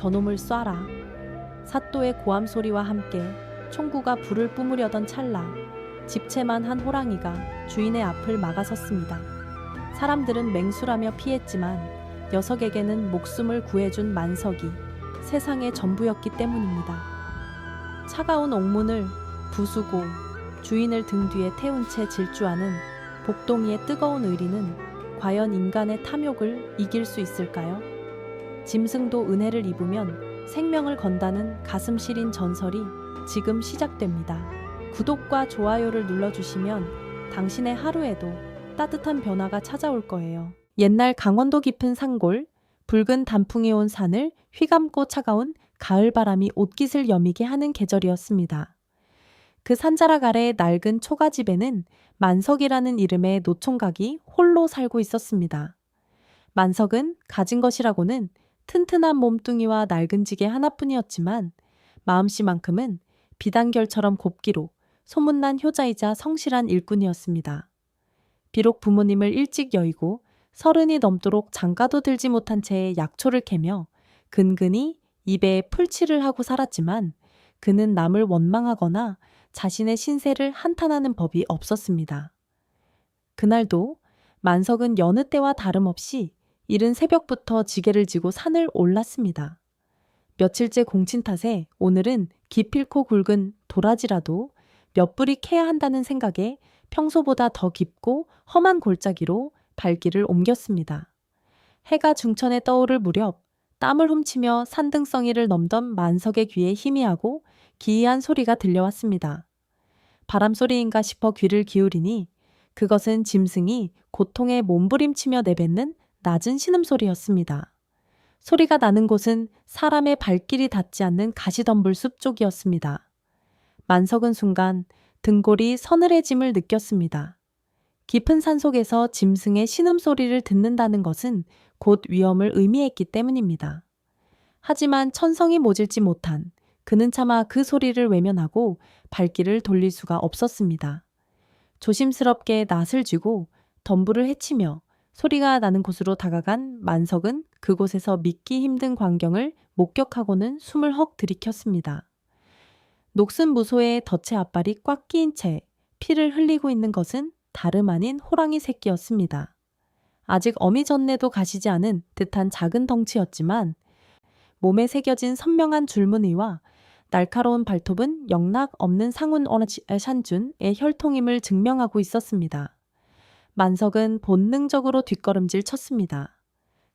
저놈을 쏴라. 사또의 고함 소리와 함께 총구가 불을 뿜으려던 찰나 집채만 한 호랑이가 주인의 앞을 막아섰습니다. 사람들은 맹수라며 피했지만 녀석에게는 목숨을 구해준 만석이 세상의 전부였기 때문입니다. 차가운 옥문을 부수고 주인을 등 뒤에 태운 채 질주하는 복동이의 뜨거운 의리는 과연 인간의 탐욕을 이길 수 있을까요? 짐승도 은혜를 입으면 생명을 건다는 가슴 시린 전설이 지금 시작됩니다. 구독과 좋아요를 눌러주시면 당신의 하루에도 따뜻한 변화가 찾아올 거예요. 옛날 강원도 깊은 산골, 붉은 단풍이 온 산을 휘감고 차가운 가을바람이 옷깃을 여미게 하는 계절이었습니다. 그 산자락 아래 낡은 초가집에는 만석이라는 이름의 노총각이 홀로 살고 있었습니다. 만석은 가진 것이라고는 튼튼한 몸뚱이와 낡은 지게 하나뿐이었지만 마음씨만큼은 비단결처럼 곱기로 소문난 효자이자 성실한 일꾼이었습니다. 비록 부모님을 일찍 여의고 30이 넘도록 장가도 들지 못한 채 약초를 캐며 근근히 입에 풀칠을 하고 살았지만 그는 남을 원망하거나 자신의 신세를 한탄하는 법이 없었습니다. 그날도 만석은 여느 때와 다름없이 이른 새벽부터 지게를 지고 산을 올랐습니다. 며칠째 공친 탓에 오늘은 기필코 굵은 도라지라도 몇 뿌리 캐야 한다는 생각에 평소보다 더 깊고 험한 골짜기로 발길을 옮겼습니다. 해가 중천에 떠오를 무렵 땀을 훔치며 산등성이를 넘던 만석의 귀에 희미하고 기이한 소리가 들려왔습니다. 바람소리인가 싶어 귀를 기울이니 그것은 짐승이 고통에 몸부림치며 내뱉는 낮은 신음소리였습니다. 소리가 나는 곳은 사람의 발길이 닿지 않는 가시덤불 숲 쪽이었습니다. 만석은 순간 등골이 서늘해짐을 느꼈습니다. 깊은 산속에서 짐승의 신음소리를 듣는다는 것은 곧 위험을 의미했기 때문입니다. 하지만 천성이 모질지 못한 그는 차마 그 소리를 외면하고 발길을 돌릴 수가 없었습니다. 조심스럽게 낯을 쥐고 덤불을 헤치며 소리가 나는 곳으로 다가간 만석은 그곳에서 믿기 힘든 광경을 목격하고는 숨을 헉 들이켰습니다. 녹슨 무소의 덫의 앞발이 꽉 끼인 채 피를 흘리고 있는 것은 다름 아닌 호랑이 새끼였습니다. 아직 어미전내도 가시지 않은 듯한 작은 덩치였지만 몸에 새겨진 선명한 줄무늬와 날카로운 발톱은 영락 없는 상운 샨준의 혈통임을 증명하고 있었습니다. 만석은 본능적으로 뒷걸음질 쳤습니다.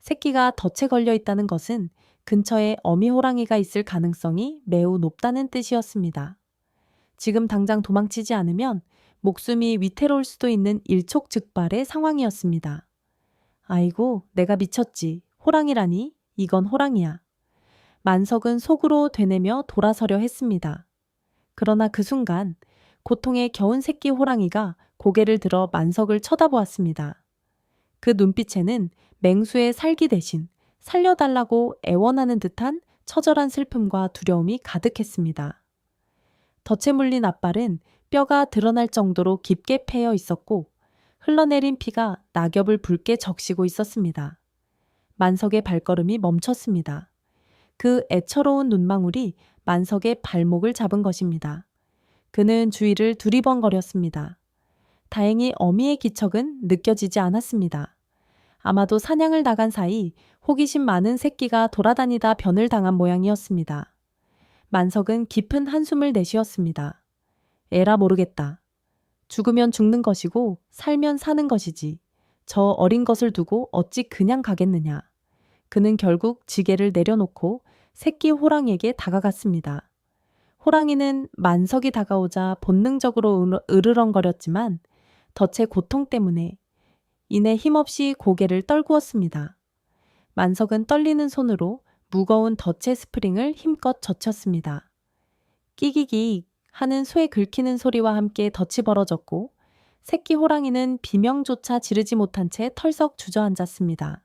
새끼가 덫에 걸려 있다는 것은 근처에 어미 호랑이가 있을 가능성이 매우 높다는 뜻이었습니다. 지금 당장 도망치지 않으면 목숨이 위태로울 수도 있는 일촉즉발의 상황이었습니다. 아이고, 내가 미쳤지. 호랑이라니? 이건 호랑이야. 만석은 속으로 되뇌며 돌아서려 했습니다. 그러나 그 순간 고통에 겨운 새끼 호랑이가 고개를 들어 만석을 쳐다보았습니다. 그 눈빛에는 맹수의 살기 대신 살려달라고 애원하는 듯한 처절한 슬픔과 두려움이 가득했습니다. 덫에 물린 앞발은 뼈가 드러날 정도로 깊게 패여 있었고 흘러내린 피가 낙엽을 붉게 적시고 있었습니다. 만석의 발걸음이 멈췄습니다. 그 애처로운 눈망울이 만석의 발목을 잡은 것입니다. 그는 주위를 두리번거렸습니다. 다행히 어미의 기척은 느껴지지 않았습니다. 아마도 사냥을 나간 사이 호기심 많은 새끼가 돌아다니다 변을 당한 모양이었습니다. 만석은 깊은 한숨을 내쉬었습니다. 에라 모르겠다. 죽으면 죽는 것이고 살면 사는 것이지. 저 어린 것을 두고 어찌 그냥 가겠느냐. 그는 결국 지게를 내려놓고 새끼 호랑이에게 다가갔습니다. 호랑이는 만석이 다가오자 본능적으로 으르렁거렸지만 덫의 고통 때문에 이내 힘없이 고개를 떨구었습니다. 만석은 떨리는 손으로 무거운 덫의 스프링을 힘껏 젖혔습니다. 끼기기 하는 소의 긁히는 소리와 함께 덫이 벌어졌고 새끼 호랑이는 비명조차 지르지 못한 채 털썩 주저앉았습니다.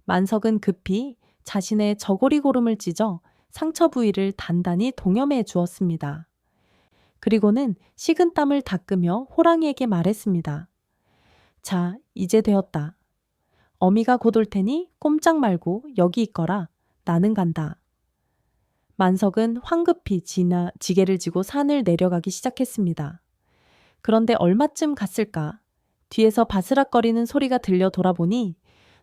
만석은 급히 자신의 저고리 고름을 찢어 상처 부위를 단단히 동여매 주었습니다. 그리고는 식은 땀을 닦으며 호랑이에게 말했습니다. 자, 이제 되었다. 어미가 곧 올 테니 꼼짝 말고 여기 있거라. 나는 간다. 만석은 황급히 지게를 지고 산을 내려가기 시작했습니다. 그런데 얼마쯤 갔을까? 뒤에서 바스락거리는 소리가 들려 돌아보니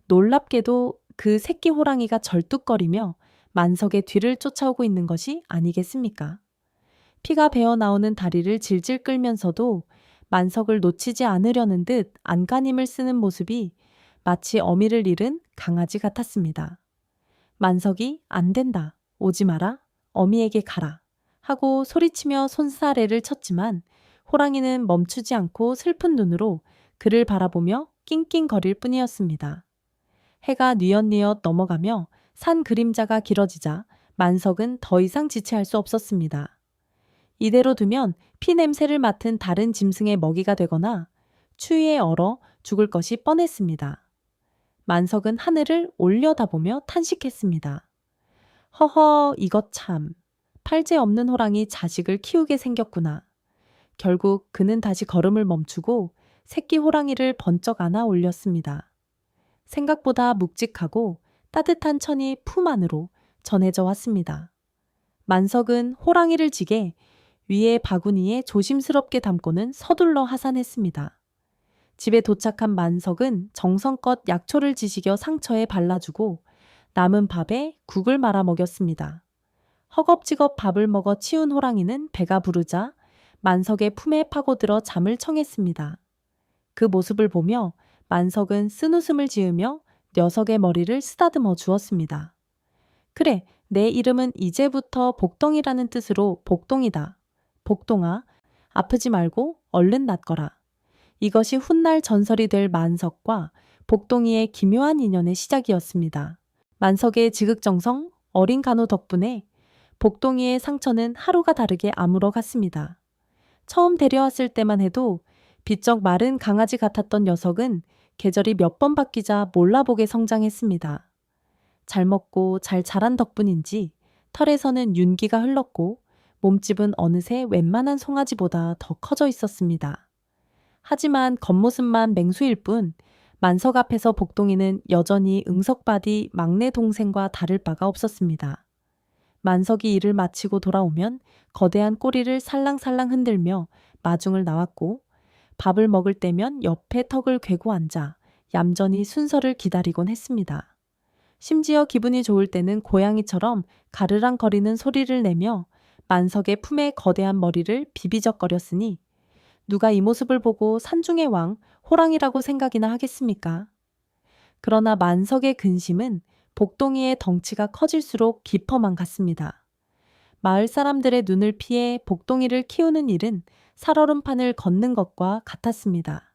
놀랍게도 그 새끼 호랑이가 절뚝거리며 만석의 뒤를 쫓아오고 있는 것이 아니겠습니까? 피가 배어 나오는 다리를 질질 끌면서도 만석을 놓치지 않으려는 듯 안간힘을 쓰는 모습이 마치 어미를 잃은 강아지 같았습니다. 만석이 안 된다, 오지 마라, 어미에게 가라 하고 소리치며 손사래를 쳤지만 호랑이는 멈추지 않고 슬픈 눈으로 그를 바라보며 낑낑거릴 뿐이었습니다. 해가 뉘엿뉘엿 넘어가며 산 그림자가 길어지자 만석은 더 이상 지체할 수 없었습니다. 이대로 두면 피 냄새를 맡은 다른 짐승의 먹이가 되거나 추위에 얼어 죽을 것이 뻔했습니다. 만석은 하늘을 올려다보며 탄식했습니다. 허허, 이것 참. 팔재 없는 호랑이 자식을 키우게 생겼구나. 결국 그는 다시 걸음을 멈추고 새끼 호랑이를 번쩍 안아 올렸습니다. 생각보다 묵직하고 따뜻한 천이 품 안으로 전해져 왔습니다. 만석은 호랑이를 지게 위에 바구니에 조심스럽게 담고는 서둘러 하산했습니다. 집에 도착한 만석은 정성껏 약초를 지식여 상처에 발라주고 남은 밥에 국을 말아 먹였습니다. 허겁지겁 밥을 먹어 치운 호랑이는 배가 부르자 만석의 품에 파고들어 잠을 청했습니다. 그 모습을 보며 만석은 쓴웃음을 지으며 녀석의 머리를 쓰다듬어 주었습니다. 그래, 내 이름은 이제부터 복덩이라는 뜻으로 복동이다. 복동아, 아프지 말고 얼른 낫거라. 이것이 훗날 전설이 될 만석과 복동이의 기묘한 인연의 시작이었습니다. 만석의 지극정성, 어린 간호 덕분에 복동이의 상처는 하루가 다르게 아물어 갔습니다. 처음 데려왔을 때만 해도 비쩍 마른 강아지 같았던 녀석은 계절이 몇 번 바뀌자 몰라보게 성장했습니다. 잘 먹고 잘 자란 덕분인지 털에서는 윤기가 흘렀고 몸집은 어느새 웬만한 송아지보다 더 커져 있었습니다. 하지만 겉모습만 맹수일 뿐 만석 앞에서 복동이는 여전히 응석바디 막내 동생과 다를 바가 없었습니다. 만석이 일을 마치고 돌아오면 거대한 꼬리를 살랑살랑 흔들며 마중을 나왔고 밥을 먹을 때면 옆에 턱을 괴고 앉아 얌전히 순서를 기다리곤 했습니다. 심지어 기분이 좋을 때는 고양이처럼 가르랑거리는 소리를 내며 만석의 품에 거대한 머리를 비비적거렸으니 누가 이 모습을 보고 산중의 왕, 호랑이라고 생각이나 하겠습니까? 그러나 만석의 근심은 복동이의 덩치가 커질수록 깊어만 갔습니다. 마을 사람들의 눈을 피해 복동이를 키우는 일은 살얼음판을 걷는 것과 같았습니다.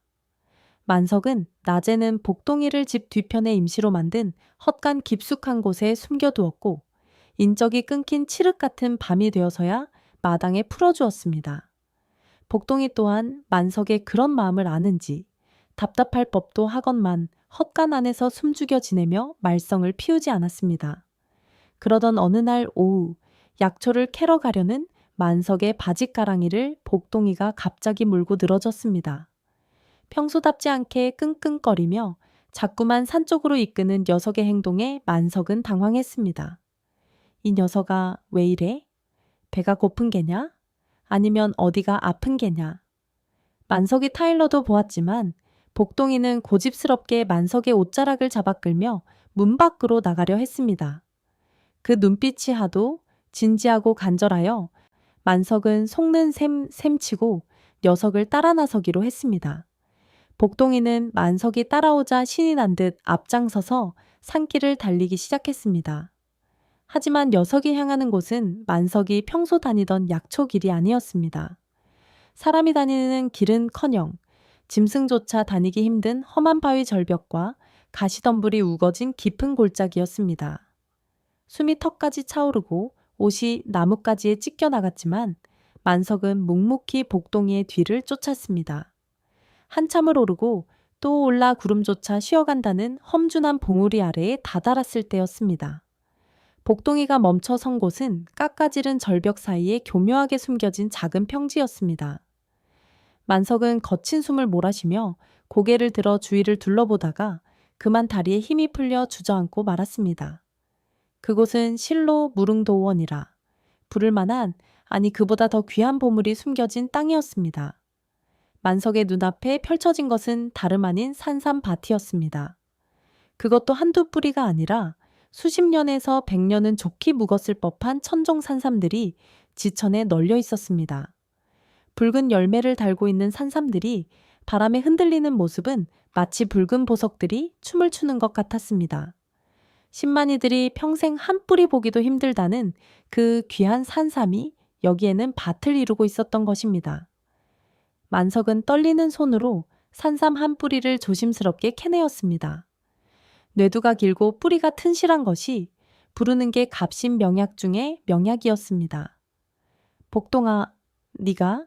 만석은 낮에는 복동이를 집 뒤편에 임시로 만든 헛간 깊숙한 곳에 숨겨두었고 인적이 끊긴 칠흑 같은 밤이 되어서야 마당에 풀어주었습니다. 복동이 또한 만석의 그런 마음을 아는지 답답할 법도 하건만 헛간 안에서 숨죽여 지내며 말썽을 피우지 않았습니다. 그러던 어느 날 오후 약초를 캐러 가려는 만석의 바짓가랑이를 복동이가 갑자기 물고 늘어졌습니다. 평소답지 않게 끙끙거리며 자꾸만 산 쪽으로 이끄는 녀석의 행동에 만석은 당황했습니다. 이 녀석아 왜 이래? 배가 고픈 게냐? 아니면 어디가 아픈 게냐? 만석이 타일러도 보았지만 복동이는 고집스럽게 만석의 옷자락을 잡아 끌며 문 밖으로 나가려 했습니다. 그 눈빛이 하도 진지하고 간절하여 만석은 속는 셈치고 녀석을 따라 나서기로 했습니다. 복동이는 만석이 따라오자 신이 난 듯 앞장서서 산길을 달리기 시작했습니다. 하지만 녀석이 향하는 곳은 만석이 평소 다니던 약초길이 아니었습니다. 사람이 다니는 길은커녕 짐승조차 다니기 힘든 험한 바위 절벽과 가시덤불이 우거진 깊은 골짜기였습니다. 숨이 턱까지 차오르고 옷이 나뭇가지에 찢겨 나갔지만 만석은 묵묵히 복동이의 뒤를 쫓았습니다. 한참을 오르고 또 올라 구름조차 쉬어간다는 험준한 봉우리 아래에 다다랐을 때였습니다. 복동이가 멈춰 선 곳은 깎아지른 절벽 사이에 교묘하게 숨겨진 작은 평지였습니다. 만석은 거친 숨을 몰아쉬며 고개를 들어 주위를 둘러보다가 그만 다리에 힘이 풀려 주저앉고 말았습니다. 그곳은 실로 무릉도원이라 부를 만한, 아니 그보다 더 귀한 보물이 숨겨진 땅이었습니다. 만석의 눈앞에 펼쳐진 것은 다름 아닌 산삼밭이었습니다. 그것도 한두 뿌리가 아니라 수십 년에서 100년은 좋게 묵었을 법한 천종 산삼들이 지천에 널려 있었습니다. 붉은 열매를 달고 있는 산삼들이 바람에 흔들리는 모습은 마치 붉은 보석들이 춤을 추는 것 같았습니다. 신만이들이 평생 한 뿌리 보기도 힘들다는 그 귀한 산삼이 여기에는 밭을 이루고 있었던 것입니다. 만석은 떨리는 손으로 산삼 한 뿌리를 조심스럽게 캐내었습니다. 뇌두가 길고 뿌리가 튼실한 것이 부르는 게 값진 명약 중에 명약이었습니다. 복동아, 네가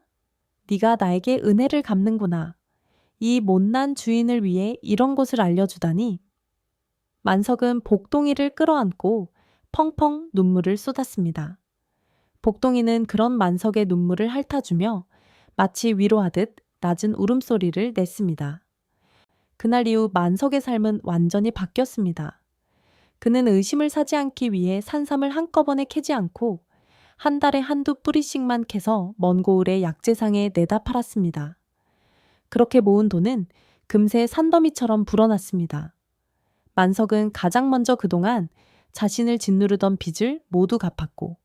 나에게 은혜를 갚는구나. 이 못난 주인을 위해 이런 곳을 알려주다니. 만석은 복동이를 끌어안고 펑펑 눈물을 쏟았습니다. 복동이는 그런 만석의 눈물을 핥아주며 마치 위로하듯 낮은 울음소리를 냈습니다. 그날 이후 만석의 삶은 완전히 바뀌었습니다. 그는 의심을 사지 않기 위해 산삼을 한꺼번에 캐지 않고 한 달에 한두 뿌리씩만 캐서 먼 고을의 약재상에 내다 팔았습니다. 그렇게 모은 돈은 금세 산더미처럼 불어났습니다. 만석은 가장 먼저 그동안 자신을 짓누르던 빚을 모두 갚았고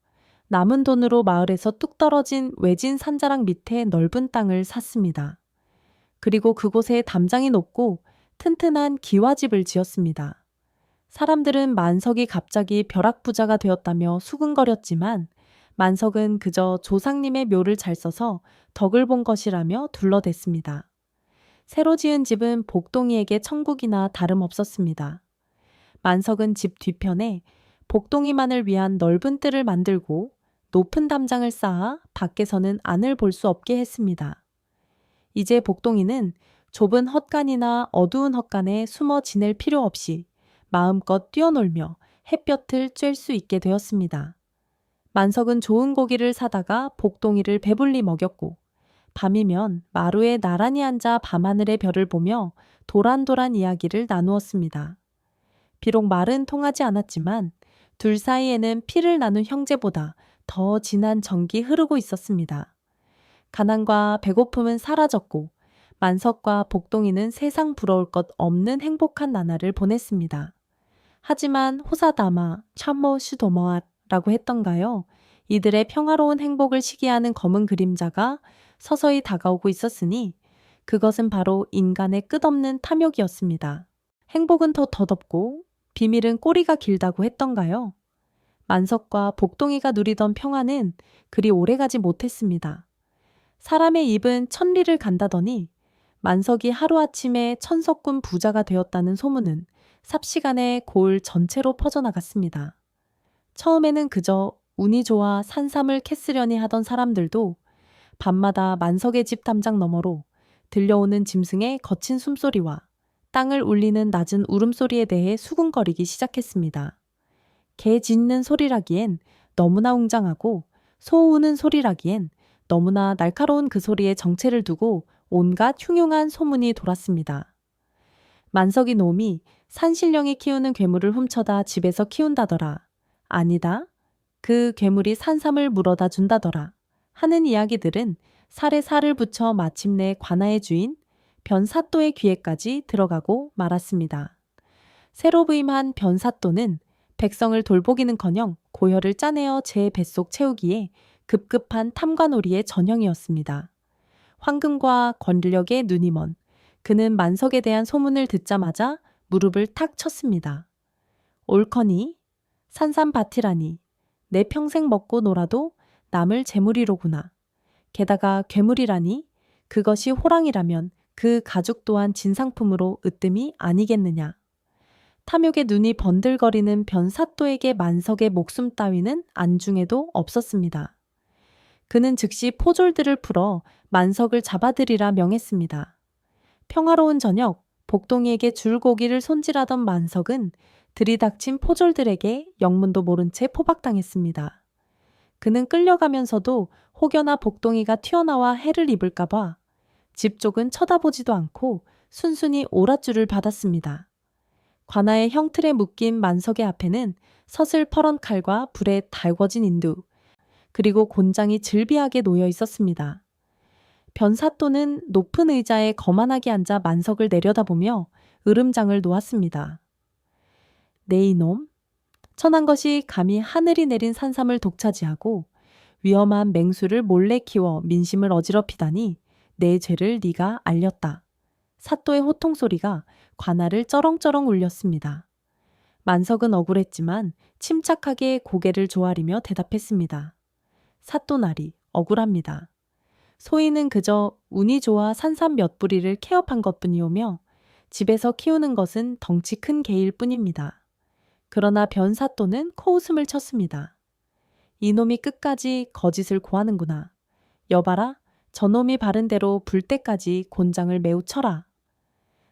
남은 돈으로 마을에서 뚝 떨어진 외진 산자락 밑에 넓은 땅을 샀습니다. 그리고 그곳에 담장이 높고 튼튼한 기와집을 지었습니다. 사람들은 만석이 갑자기 벼락부자가 되었다며 수근거렸지만 만석은 그저 조상님의 묘를 잘 써서 덕을 본 것이라며 둘러댔습니다. 새로 지은 집은 복동이에게 천국이나 다름없었습니다. 만석은 집 뒤편에 복동이만을 위한 넓은 뜰을 만들고 높은 담장을 쌓아 밖에서는 안을 볼 수 없게 했습니다. 이제 복동이는 좁은 헛간이나 어두운 헛간에 숨어 지낼 필요 없이 마음껏 뛰어놀며 햇볕을 쬐을 수 있게 되었습니다. 만석은 좋은 고기를 사다가 복동이를 배불리 먹였고 밤이면 마루에 나란히 앉아 밤하늘의 별을 보며 도란도란 이야기를 나누었습니다. 비록 말은 통하지 않았지만 둘 사이에는 피를 나눈 형제보다 더 진한 정이 흐르고 있었습니다. 가난과 배고픔은 사라졌고 만석과 복동이는 세상 부러울 것 없는 행복한 나날을 보냈습니다. 하지만 호사다마 참모 슈도머앗라고 했던가요? 이들의 평화로운 행복을 시기하는 검은 그림자가 서서히 다가오고 있었으니 그것은 바로 인간의 끝없는 탐욕이었습니다. 행복은 더 덧없고 비밀은 꼬리가 길다고 했던가요? 만석과 복동이가 누리던 평화는 그리 오래가지 못했습니다. 사람의 입은 천리를 간다더니 만석이 하루아침에 천석군 부자가 되었다는 소문은 삽시간에 고을 전체로 퍼져나갔습니다. 처음에는 그저 운이 좋아 산삼을 캐쓰려니 하던 사람들도 밤마다 만석의 집 담장 너머로 들려오는 짐승의 거친 숨소리와 땅을 울리는 낮은 울음소리에 대해 수군거리기 시작했습니다. 개 짖는 소리라기엔 너무나 웅장하고 소 우는 소리라기엔 너무나 날카로운 그 소리에 정체를 두고 온갖 흉흉한 소문이 돌았습니다. 만석이 놈이 산신령이 키우는 괴물을 훔쳐다 집에서 키운다더라. 아니다. 그 괴물이 산삼을 물어다 준다더라. 하는 이야기들은 살에 살을 붙여 마침내 관아의 주인 변사또의 귀에까지 들어가고 말았습니다. 새로 부임한 변사또는 백성을 돌보기는커녕 고혈을 짜내어 제 뱃속 채우기에 급급한 탐관오리의 전형이었습니다. 황금과 권력에 눈이 먼 그는 만석에 대한 소문을 듣자마자 무릎을 탁 쳤습니다. 옳거니? 산삼밭이라니 내 평생 먹고 놀아도 남을 재물이로구나. 게다가 괴물이라니 그것이 호랑이라면 그 가죽 또한 진상품으로 으뜸이 아니겠느냐. 탐욕의 눈이 번들거리는 변사또에게 만석의 목숨 따위는 안중에도 없었습니다. 그는 즉시 포졸들을 풀어 만석을 잡아들이라 명했습니다. 평화로운 저녁 복동이에게 줄 고기를 손질하던 만석은 들이닥친 포졸들에게 영문도 모른 채 포박당했습니다. 그는 끌려가면서도 혹여나 복동이가 튀어나와 해를 입을까봐 집 쪽은 쳐다보지도 않고 순순히 오랏줄을 받았습니다. 관아의 형틀에 묶인 만석의 앞에는 서슬 퍼런 칼과 불에 달궈진 인두, 그리고 곤장이 즐비하게 놓여 있었습니다. 변사또는 높은 의자에 거만하게 앉아 만석을 내려다보며 으름장을 놓았습니다. 네 이놈, 천한 것이 감히 하늘이 내린 산삼을 독차지하고 위험한 맹수를 몰래 키워 민심을 어지럽히다니 내 죄를 네가 알렸다. 사또의 호통소리가 관아를 쩌렁쩌렁 울렸습니다. 만석은 억울했지만 침착하게 고개를 조아리며 대답했습니다. 사또나리 억울합니다. 소인은 그저 운이 좋아 산삼 몇 부리를 케업한 것뿐이오며 집에서 키우는 것은 덩치 큰 개일 뿐입니다. 그러나 변사또는 코웃음을 쳤습니다. 이놈이 끝까지 거짓을 고하는구나. 여봐라, 저놈이 바른 대로 불 때까지 곤장을 매우 쳐라.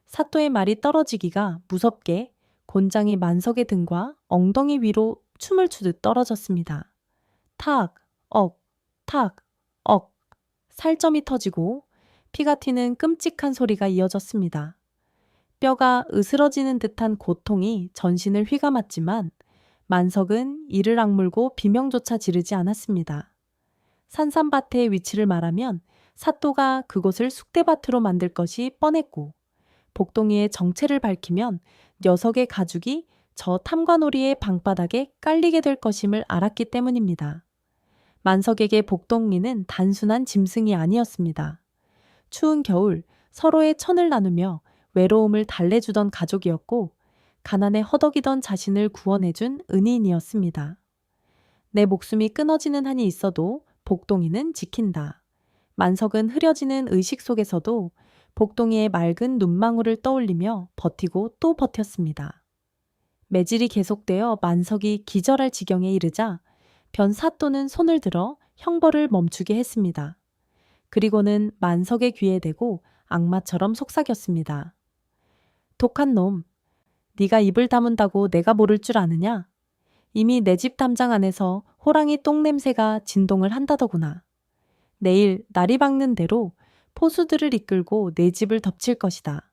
사또의 말이 떨어지기가 무섭게 곤장이 만석의 등과 엉덩이 위로 춤을 추듯 떨어졌습니다. 탁, 억, 탁, 억. 살점이 터지고 피가 튀는 끔찍한 소리가 이어졌습니다. 뼈가 으스러지는 듯한 고통이 전신을 휘감았지만 만석은 이를 악물고 비명조차 지르지 않았습니다. 산삼밭의 위치를 말하면 사또가 그곳을 쑥대밭으로 만들 것이 뻔했고 복동이의 정체를 밝히면 녀석의 가죽이 저 탐관오리의 방바닥에 깔리게 될 것임을 알았기 때문입니다. 만석에게 복동리는 단순한 짐승이 아니었습니다. 추운 겨울 서로의 천을 나누며 외로움을 달래주던 가족이었고 가난에 허덕이던 자신을 구원해준 은인이었습니다. 내 목숨이 끊어지는 한이 있어도 복동이는 지킨다. 만석은 흐려지는 의식 속에서도 복동이의 맑은 눈망울을 떠올리며 버티고 또 버텼습니다. 매질이 계속되어 만석이 기절할 지경에 이르자 변사또는 손을 들어 형벌을 멈추게 했습니다. 그리고는 만석의 귀에 대고 악마처럼 속삭였습니다. 독한 놈, 네가 입을 다문다고 내가 모를 줄 아느냐? 이미 내 집 담장 안에서 호랑이 똥 냄새가 진동을 한다더구나. 내일 날이 밝는 대로 포수들을 이끌고 내 집을 덮칠 것이다.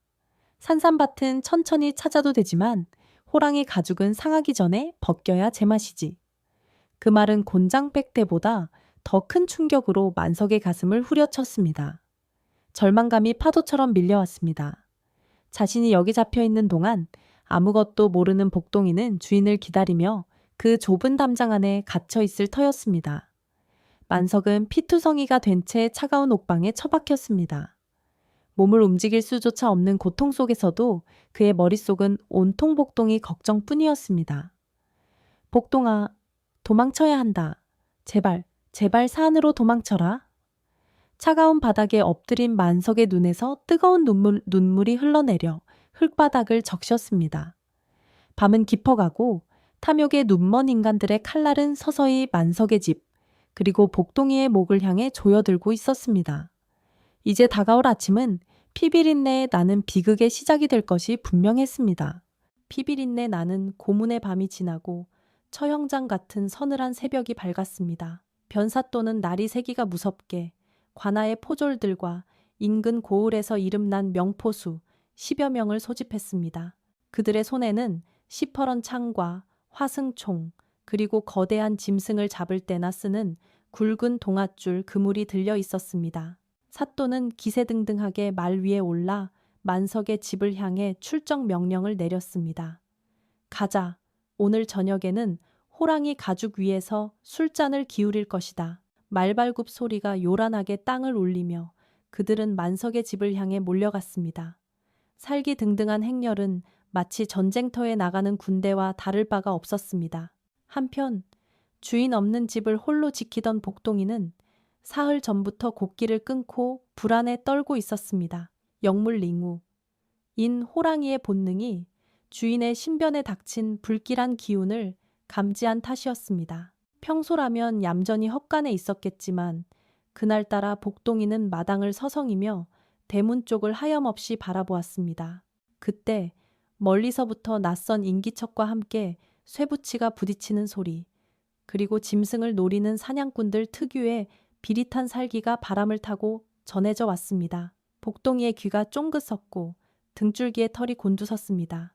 산삼밭은 천천히 찾아도 되지만 호랑이 가죽은 상하기 전에 벗겨야 제맛이지. 그 말은 곤장백 때보다 더 큰 충격으로 만석의 가슴을 후려쳤습니다. 절망감이 파도처럼 밀려왔습니다. 자신이 여기 잡혀 있는 동안 아무것도 모르는 복동이는 주인을 기다리며 그 좁은 담장 안에 갇혀 있을 터였습니다. 만석은 피투성이가 된 채 차가운 옥방에 처박혔습니다. 몸을 움직일 수조차 없는 고통 속에서도 그의 머릿속은 온통 복동이 걱정뿐이었습니다. 복동아, 도망쳐야 한다. 제발, 제발 산으로 도망쳐라. 차가운 바닥에 엎드린 만석의 눈에서 뜨거운 눈물이 흘러내려 흙바닥을 적셨습니다. 밤은 깊어가고 탐욕에 눈먼 인간들의 칼날은 서서히 만석의 집, 그리고 복동이의 목을 향해 조여들고 있었습니다. 이제 다가올 아침은 피비린내에 나는 비극의 시작이 될 것이 분명했습니다. 피비린내 나는 고문의 밤이 지나고 처형장 같은 서늘한 새벽이 밝았습니다. 변사또는 날이 새기가 무섭게 관아의 포졸들과 인근 고을에서 이름난 명포수 10여 명을 소집했습니다. 그들의 손에는 시퍼런 창과 화승총 그리고 거대한 짐승을 잡을 때나 쓰는 굵은 동아줄 그물이 들려 있었습니다. 사또는 기세등등하게 말 위에 올라 만석의 집을 향해 출정 명령을 내렸습니다. 가자. 오늘 저녁에는 호랑이 가죽 위에서 술잔을 기울일 것이다. 말발굽 소리가 요란하게 땅을 울리며 그들은 만석의 집을 향해 몰려갔습니다. 살기등등한 행렬은 마치 전쟁터에 나가는 군대와 다를 바가 없었습니다. 한편 주인 없는 집을 홀로 지키던 복동이는 사흘 전부터 곡기를 끊고 불안에 떨고 있었습니다. 영물링우. 인 호랑이의 본능이 주인의 신변에 닥친 불길한 기운을 감지한 탓이었습니다. 평소라면 얌전히 헛간에 있었겠지만 그날따라 복동이는 마당을 서성이며 대문 쪽을 하염없이 바라보았습니다. 그때 멀리서부터 낯선 인기척과 함께 쇠붙이가 부딪히는 소리, 그리고 짐승을 노리는 사냥꾼들 특유의 비릿한 살기가 바람을 타고 전해져 왔습니다. 복동이의 귀가 쫑긋 섰고 등줄기에 털이 곤두섰습니다.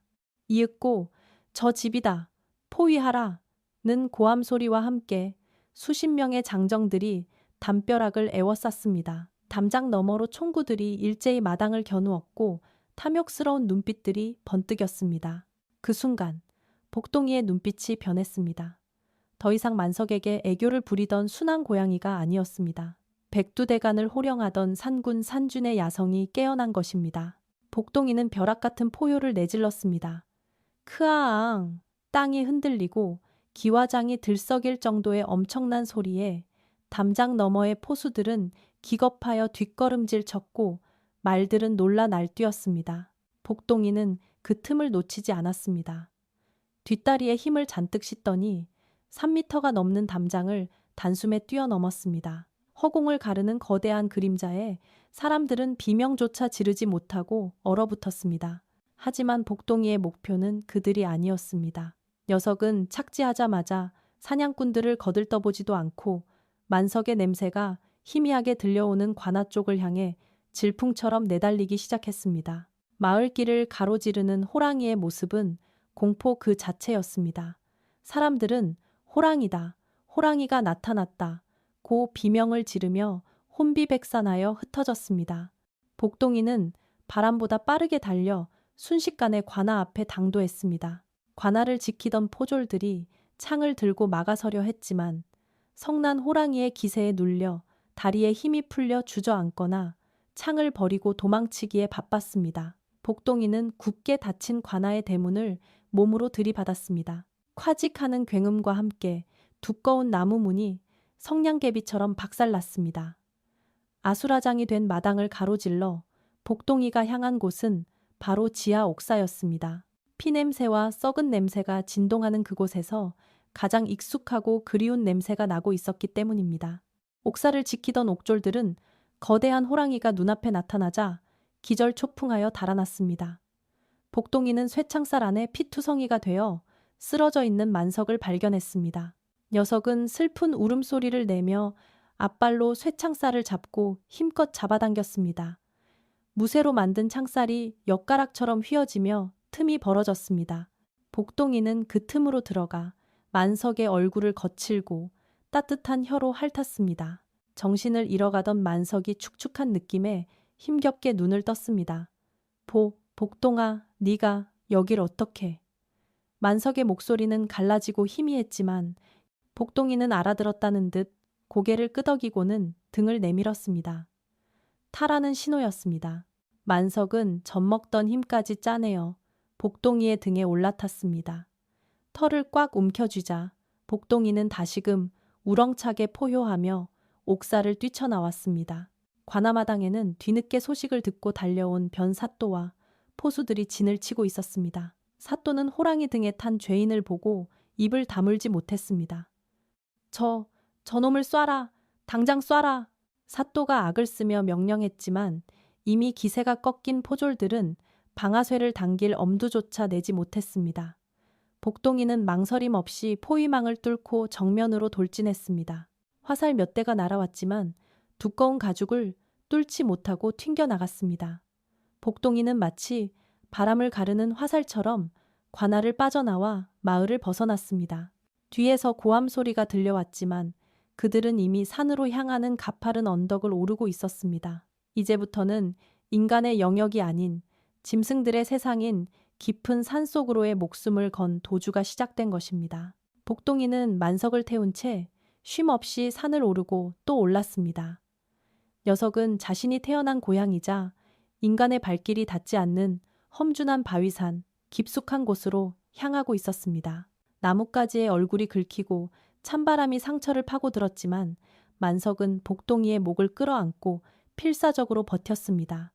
이윽고 저 집이다. 포위하라. 는 고함 소리와 함께 수십 명의 장정들이 담벼락을 에워쌌습니다. 담장 너머로 총구들이 일제히 마당을 겨누었고 탐욕스러운 눈빛들이 번뜩였습니다. 그 순간 복동이의 눈빛이 변했습니다. 더 이상 만석에게 애교를 부리던 순한 고양이가 아니었습니다. 백두대간을 호령하던 산군 산준의 야성이 깨어난 것입니다. 복동이는 벼락 같은 포효를 내질렀습니다. 크아앙! 땅이 흔들리고 기와장이 들썩일 정도의 엄청난 소리에 담장 너머의 포수들은 기겁하여 뒷걸음질 쳤고 말들은 놀라 날뛰었습니다. 복동이는 그 틈을 놓치지 않았습니다. 뒷다리에 힘을 잔뜩 싣더니 3미터가 넘는 담장을 단숨에 뛰어넘었습니다. 허공을 가르는 거대한 그림자에 사람들은 비명조차 지르지 못하고 얼어붙었습니다. 하지만 복동이의 목표는 그들이 아니었습니다. 녀석은 착지하자마자 사냥꾼들을 거들떠보지도 않고 만석의 냄새가 희미하게 들려오는 관아 쪽을 향해 질풍처럼 내달리기 시작했습니다. 마을길을 가로지르는 호랑이의 모습은 공포 그 자체였습니다. 사람들은 호랑이다, 호랑이가 나타났다 고 비명을 지르며 혼비백산하여 흩어졌습니다. 복동이는 바람보다 빠르게 달려 순식간에 관아 앞에 당도했습니다. 관아를 지키던 포졸들이 창을 들고 막아서려 했지만 성난 호랑이의 기세에 눌려 다리에 힘이 풀려 주저앉거나 창을 버리고 도망치기에 바빴습니다. 복동이는 굳게 닫힌 관아의 대문을 몸으로 들이받았습니다. 콰직하는 굉음과 함께 두꺼운 나무 문이 성냥개비처럼 박살났습니다. 아수라장이 된 마당을 가로질러 복동이가 향한 곳은 바로 지하 옥사였습니다. 피냄새와 썩은 냄새가 진동하는 그곳에서 가장 익숙하고 그리운 냄새가 나고 있었기 때문입니다. 옥사를 지키던 옥졸들은 거대한 호랑이가 눈앞에 나타나자 기절초풍하여 달아났습니다. 복동이는 쇠창살 안에 피투성이가 되어 쓰러져 있는 만석을 발견했습니다. 녀석은 슬픈 울음소리를 내며 앞발로 쇠창살을 잡고 힘껏 잡아당겼습니다. 무쇠로 만든 창살이 엿가락처럼 휘어지며 틈이 벌어졌습니다. 복동이는 그 틈으로 들어가 만석의 얼굴을 거칠고 따뜻한 혀로 핥았습니다. 정신을 잃어가던 만석이 축축한 느낌에 힘겹게 눈을 떴습니다. 복동아, 네가 여길 어떻게? 만석의 목소리는 갈라지고 희미했지만 복동이는 알아들었다는 듯 고개를 끄덕이고는 등을 내밀었습니다. 타라는 신호였습니다. 만석은 젖먹던 힘까지 짜내어 복동이의 등에 올라탔습니다. 털을 꽉 움켜쥐자 복동이는 다시금 우렁차게 포효하며 옥사를 뛰쳐나왔습니다. 관아마당에는 뒤늦게 소식을 듣고 달려온 변사또와 포수들이 진을 치고 있었습니다. 사또는 호랑이 등에 탄 죄인을 보고 입을 다물지 못했습니다. 저놈을 쏴라! 당장 쏴라! 사또가 악을 쓰며 명령했지만 이미 기세가 꺾인 포졸들은 방아쇠를 당길 엄두조차 내지 못했습니다. 복동이는 망설임 없이 포위망을 뚫고 정면으로 돌진했습니다. 화살 몇 대가 날아왔지만 두꺼운 가죽을 뚫지 못하고 튕겨나갔습니다. 복동이는 마치 바람을 가르는 화살처럼 관아를 빠져나와 마을을 벗어났습니다. 뒤에서 고함 소리가 들려왔지만 그들은 이미 산으로 향하는 가파른 언덕을 오르고 있었습니다. 이제부터는 인간의 영역이 아닌 짐승들의 세상인 깊은 산속으로의 목숨을 건 도주가 시작된 것입니다. 복동이는 만석을 태운 채 쉼없이 산을 오르고 또 올랐습니다. 녀석은 자신이 태어난 고향이자 인간의 발길이 닿지 않는 험준한 바위산, 깊숙한 곳으로 향하고 있었습니다. 나뭇가지에 얼굴이 긁히고 찬바람이 상처를 파고들었지만 만석은 복동이의 목을 끌어안고 필사적으로 버텼습니다.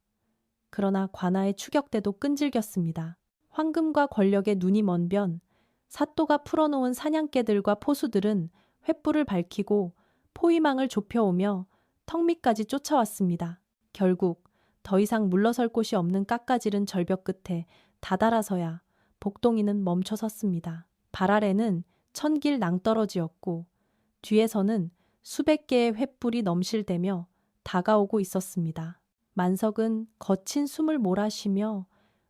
그러나 관아의 추격대도 끈질겼습니다. 황금과 권력의 눈이 먼 변, 사또가 풀어놓은 사냥개들과 포수들은 횃불을 밝히고 포위망을 좁혀오며 턱 밑까지 쫓아왔습니다. 결국 더 이상 물러설 곳이 없는 깎아지른 절벽 끝에 다다라서야 복동이는 멈춰 섰습니다. 발 아래는 천길 낭떠러지였고 뒤에서는 수백 개의 횃불이 넘실대며 다가오고 있었습니다. 만석은 거친 숨을 몰아쉬며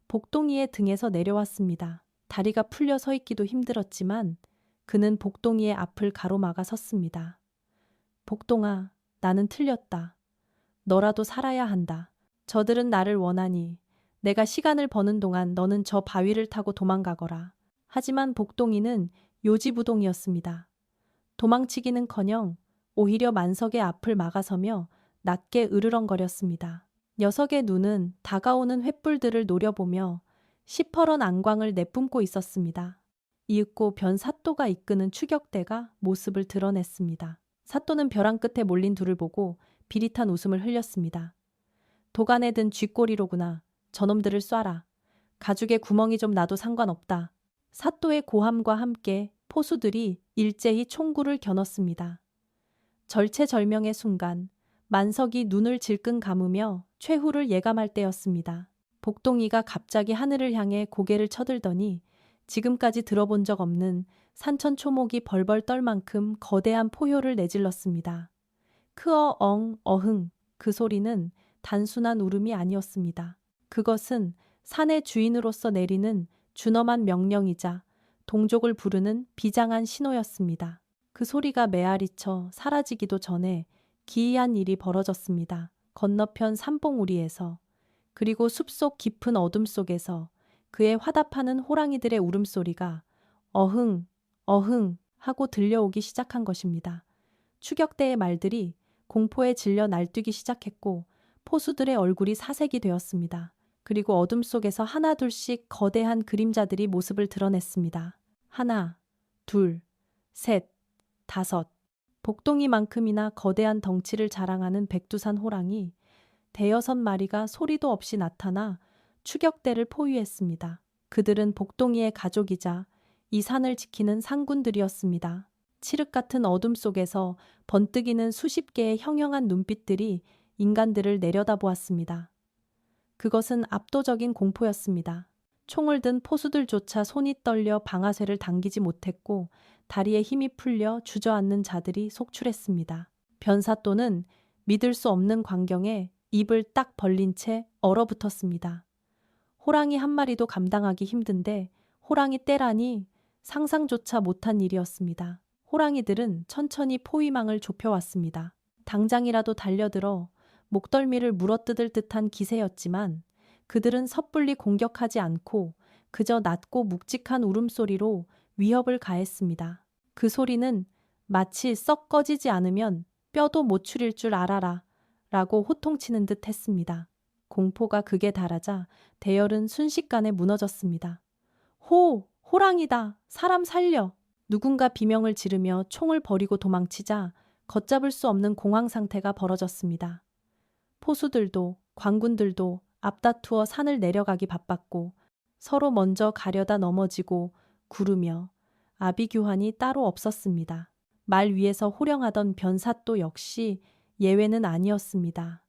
복동이의 등에서 내려왔습니다. 다리가 풀려 서 있기도 힘들었지만 그는 복동이의 앞을 가로막아 섰습니다. 복동아, 나는 틀렸다. 너라도 살아야 한다. 저들은 나를 원하니 내가 시간을 버는 동안 너는 저 바위를 타고 도망가거라. 하지만 복동이는 요지부동이었습니다. 도망치기는커녕 오히려 만석의 앞을 막아서며 낮게 으르렁거렸습니다. 녀석의 눈은 다가오는 횃불들을 노려보며 시퍼런 안광을 내뿜고 있었습니다. 이윽고 변 사또가 이끄는 추격대가 모습을 드러냈습니다. 사또는 벼랑 끝에 몰린 둘을 보고 비릿한 웃음을 흘렸습니다. 도간에 든 쥐꼬리로구나. 저놈들을 쏴라. 가죽에 구멍이 좀 나도 상관없다. 사또의 고함과 함께 포수들이 일제히 총구를 겨눴습니다. 절체절명의 순간 만석이 눈을 질끈 감으며 최후를 예감할 때였습니다. 복동이가 갑자기 하늘을 향해 고개를 쳐들더니 지금까지 들어본 적 없는 산천초목이 벌벌 떨 만큼 거대한 포효를 내질렀습니다. 크어 엉 어흥. 그 소리는 단순한 울음이 아니었습니다. 그것은 산의 주인으로서 내리는 준엄한 명령이자 동족을 부르는 비장한 신호였습니다. 그 소리가 메아리쳐 사라지기도 전에 기이한 일이 벌어졌습니다. 건너편 산봉우리에서, 그리고 숲속 깊은 어둠 속에서 그의 화답하는 호랑이들의 울음소리가 어흥 어흥 하고 들려오기 시작한 것입니다. 추격대의 말들이 공포에 질려 날뛰기 시작했고 포수들의 얼굴이 사색이 되었습니다. 그리고 어둠 속에서 하나둘씩 거대한 그림자들이 모습을 드러냈습니다. 하나, 둘, 셋, 다섯. 복동이만큼이나 거대한 덩치를 자랑하는 백두산 호랑이 대여섯 마리가 소리도 없이 나타나 추격대를 포위했습니다. 그들은 복동이의 가족이자 이 산을 지키는 상군들이었습니다. 칠흑 같은 어둠 속에서 번뜩이는 수십 개의 형형한 눈빛들이 인간들을 내려다보았습니다. 그것은 압도적인 공포였습니다. 총을 든 포수들조차 손이 떨려 방아쇠를 당기지 못했고 다리에 힘이 풀려 주저앉는 자들이 속출했습니다. 변사또는 믿을 수 없는 광경에 입을 딱 벌린 채 얼어붙었습니다. 호랑이 한 마리도 감당하기 힘든데 호랑이 떼라니 상상조차 못한 일이었습니다. 호랑이들은 천천히 포위망을 좁혀왔습니다. 당장이라도 달려들어 목덜미를 물어뜯을 듯한 기세였지만 그들은 섣불리 공격하지 않고 그저 낮고 묵직한 울음소리로 위협을 가했습니다. 그 소리는 마치 썩 꺼지지 않으면 뼈도 못 추릴 줄 알아라 라고 호통치는 듯 했습니다. 공포가 극에 달하자 대열은 순식간에 무너졌습니다. 호랑이다! 사람 살려! 누군가 비명을 지르며 총을 버리고 도망치자 걷잡을 수 없는 공황 상태가 벌어졌습니다. 포수들도 관군들도 앞다투어 산을 내려가기 바빴고 서로 먼저 가려다 넘어지고 구르며 아비규환이 따로 없었습니다. 말 위에서 호령하던 변사또 역시 예외는 아니었습니다.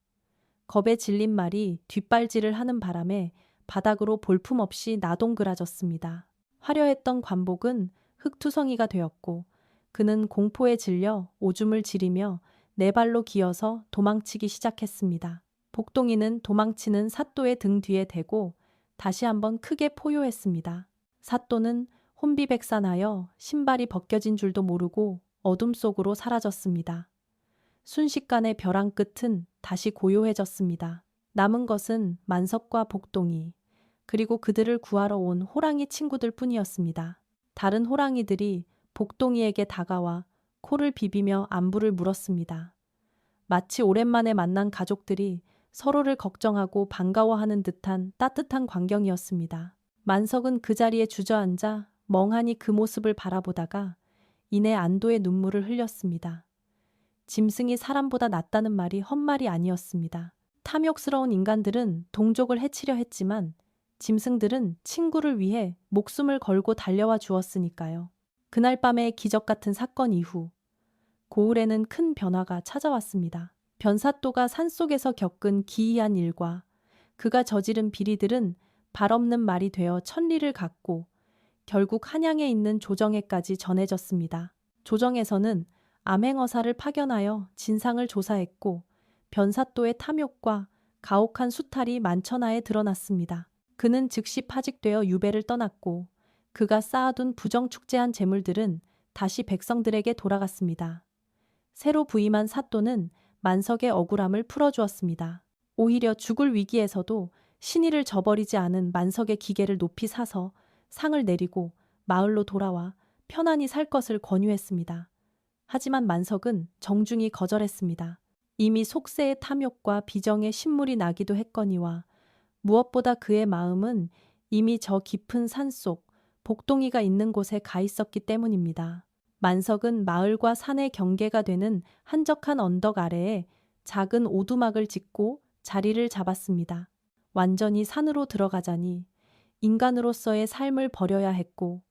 겁에 질린 말이 뒷발질을 하는 바람에 바닥으로 볼품없이 나동그라졌습니다. 화려했던 관복은 흙투성이가 되었고 그는 공포에 질려 오줌을 지리며 네 발로 기어서 도망치기 시작했습니다. 복동이는 도망치는 사또의 등 뒤에 대고 다시 한번 크게 포효했습니다. 사또는 혼비백산하여 신발이 벗겨진 줄도 모르고 어둠 속으로 사라졌습니다. 순식간에 벼랑 끝은 다시 고요해졌습니다. 남은 것은 만석과 복동이, 그리고 그들을 구하러 온 호랑이 친구들 뿐이었습니다. 다른 호랑이들이 복동이에게 다가와 코를 비비며 안부를 물었습니다. 마치 오랜만에 만난 가족들이 서로를 걱정하고 반가워하는 듯한 따뜻한 광경이었습니다. 만석은 그 자리에 주저앉아 멍하니 그 모습을 바라보다가 이내 안도의 눈물을 흘렸습니다. 짐승이 사람보다 낫다는 말이 헛말이 아니었습니다. 탐욕스러운 인간들은 동족을 해치려 했지만 짐승들은 친구를 위해 목숨을 걸고 달려와 주었으니까요. 그날 밤의 기적 같은 사건 이후 고을에는 큰 변화가 찾아왔습니다. 변사또가 산속에서 겪은 기이한 일과 그가 저지른 비리들은 발없는 말이 되어 천리를 갔고 결국 한양에 있는 조정에까지 전해졌습니다. 조정에서는 암행어사를 파견하여 진상을 조사했고 변사또의 탐욕과 가혹한 수탈이 만천하에 드러났습니다. 그는 즉시 파직되어 유배를 떠났고 그가 쌓아둔 부정축제한 재물들은 다시 백성들에게 돌아갔습니다. 새로 부임한 사또는 만석의 억울함을 풀어주었습니다. 오히려 죽을 위기에서도 신의를 저버리지 않은 만석의 기계를 높이 사서 상을 내리고 마을로 돌아와 편안히 살 것을 권유했습니다. 하지만 만석은 정중히 거절했습니다. 이미 속세의 탐욕과 비정의 신물이 나기도 했거니와 무엇보다 그의 마음은 이미 저 깊은 산속 복동이가 있는 곳에 가 있었기 때문입니다. 만석은 마을과 산의 경계가 되는 한적한 언덕 아래에 작은 오두막을 짓고 자리를 잡았습니다. 완전히 산으로 들어가자니 인간으로서의 삶을 버려야 했고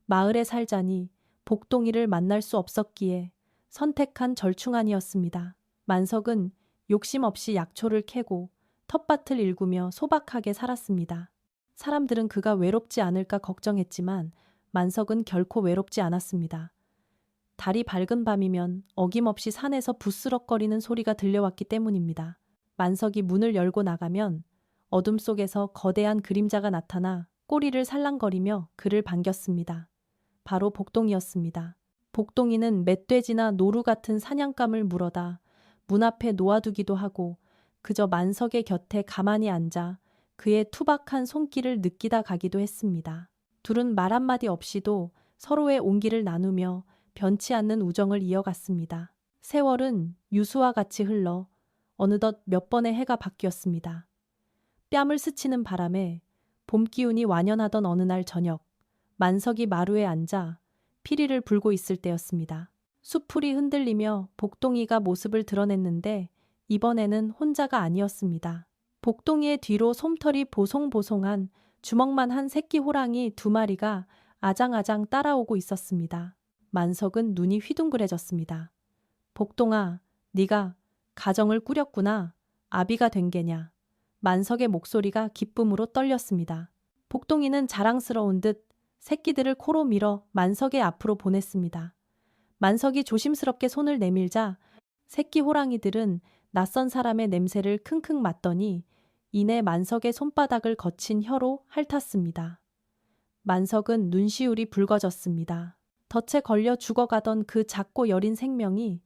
마을에 살자니 복동이를 만날 수 없었기에 선택한 절충안이었습니다. 만석은 욕심 없이 약초를 캐고 텃밭을 일구며 소박하게 살았습니다. 사람들은 그가 외롭지 않을까 걱정했지만 만석은 결코 외롭지 않았습니다. 달이 밝은 밤이면 어김없이 산에서 부스럭거리는 소리가 들려왔기 때문입니다. 만석이 문을 열고 나가면 어둠 속에서 거대한 그림자가 나타나 꼬리를 살랑거리며 그를 반겼습니다. 바로 복동이었습니다. 복동이는 멧돼지나 노루 같은 사냥감을 물어다 문 앞에 놓아두기도 하고 그저 만석의 곁에 가만히 앉아 그의 투박한 손길을 느끼다 가기도 했습니다. 둘은 말 한마디 없이도 서로의 온기를 나누며 변치 않는 우정을 이어갔습니다. 세월은 유수와 같이 흘러 어느덧 몇 번의 해가 바뀌었습니다. 뺨을 스치는 바람에 봄 기운이 완연하던 어느 날 저녁, 만석이 마루에 앉아 피리를 불고 있을 때였습니다. 수풀이 흔들리며 복동이가 모습을 드러냈는데 이번에는 혼자가 아니었습니다. 복동이의 뒤로 솜털이 보송보송한 주먹만 한 새끼 호랑이 2마리가 아장아장 따라오고 있었습니다. 만석은 눈이 휘둥그레졌습니다. 복동아, 네가 가정을 꾸렸구나. 아비가 된 게냐. 만석의 목소리가 기쁨으로 떨렸습니다. 복동이는 자랑스러운 듯 새끼들을 코로 밀어 만석의 앞으로 보냈습니다. 만석이 조심스럽게 손을 내밀자 새끼 호랑이들은 낯선 사람의 냄새를 킁킁 맡더니 이내 만석의 손바닥을 거친 혀로 핥았습니다. 만석은 눈시울이 붉어졌습니다. 덫에 걸려 죽어가던 그 작고 여린 생명이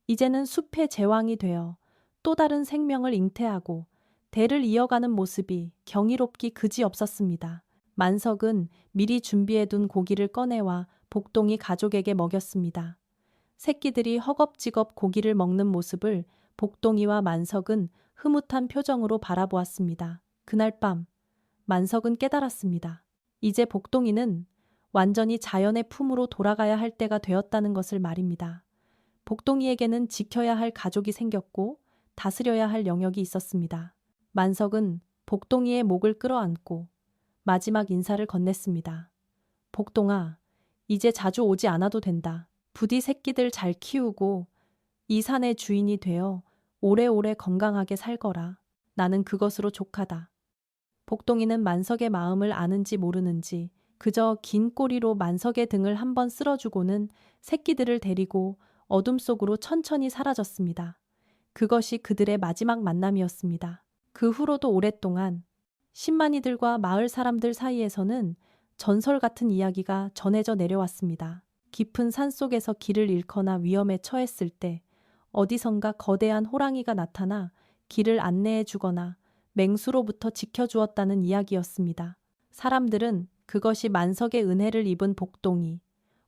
이제는 숲의 제왕이 되어 또 다른 생명을 잉태하고 대를 이어가는 모습이 경이롭기 그지없었습니다. 만석은 미리 준비해둔 고기를 꺼내와 복동이 가족에게 먹였습니다. 새끼들이 허겁지겁 고기를 먹는 모습을 복동이와 만석은 흐뭇한 표정으로 바라보았습니다. 그날 밤 만석은 깨달았습니다. 이제 복동이는 완전히 자연의 품으로 돌아가야 할 때가 되었다는 것을 말입니다. 복동이에게는 지켜야 할 가족이 생겼고 다스려야 할 영역이 있었습니다. 만석은 복동이의 목을 끌어안고 마지막 인사를 건넸습니다. 복동아, 이제 자주 오지 않아도 된다. 부디 새끼들 잘 키우고 이 산의 주인이 되어 오래오래 건강하게 살거라. 나는 그것으로 족하다. 복동이는 만석의 마음을 아는지 모르는지 그저 긴 꼬리로 만석의 등을 한번 쓸어주고는 새끼들을 데리고 어둠 속으로 천천히 사라졌습니다. 그것이 그들의 마지막 만남이었습니다. 그 후로도 오랫동안 신만이들과 마을 사람들 사이에서는 전설 같은 이야기가 전해져 내려왔습니다. 깊은 산 속에서 길을 잃거나 위험에 처했을 때 어디선가 거대한 호랑이가 나타나 길을 안내해 주거나 맹수로부터 지켜주었다는 이야기였습니다. 사람들은 그것이 만석의 은혜를 입은 복동이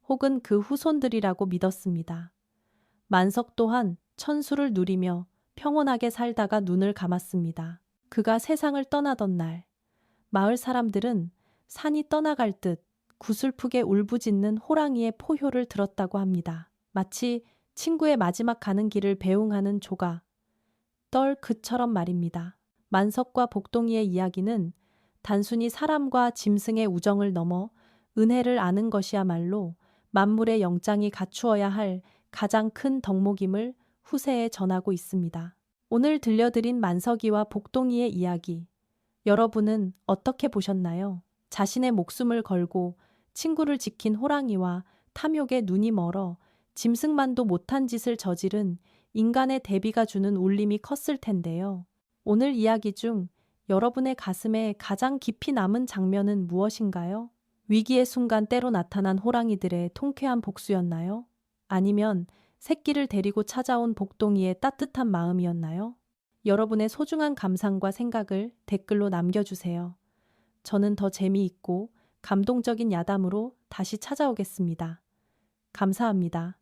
혹은 그 후손들이라고 믿었습니다. 만석 또한 천수를 누리며 평온하게 살다가 눈을 감았습니다. 그가 세상을 떠나던 날, 마을 사람들은 산이 떠나갈 듯 구슬프게 울부짖는 호랑이의 포효를 들었다고 합니다. 마치 친구의 마지막 가는 길을 배웅하는 조가 떨 그처럼 말입니다. 만석과 복동이의 이야기는 단순히 사람과 짐승의 우정을 넘어 은혜를 아는 것이야말로 만물의 영장이 갖추어야 할 가장 큰 덕목임을 후세에 전하고 있습니다. 오늘 들려드린 만석이와 복동이의 이야기, 여러분은 어떻게 보셨나요? 자신의 목숨을 걸고 친구를 지킨 호랑이와 탐욕에 눈이 멀어 짐승만도 못한 짓을 저지른 인간의 대비가 주는 울림이 컸을 텐데요. 오늘 이야기 중 여러분의 가슴에 가장 깊이 남은 장면은 무엇인가요? 위기의 순간 때로 나타난 호랑이들의 통쾌한 복수였나요? 아니면 새끼를 데리고 찾아온 복동이의 따뜻한 마음이었나요? 여러분의 소중한 감상과 생각을 댓글로 남겨주세요. 저는 더 재미있고 감동적인 야담으로 다시 찾아오겠습니다. 감사합니다.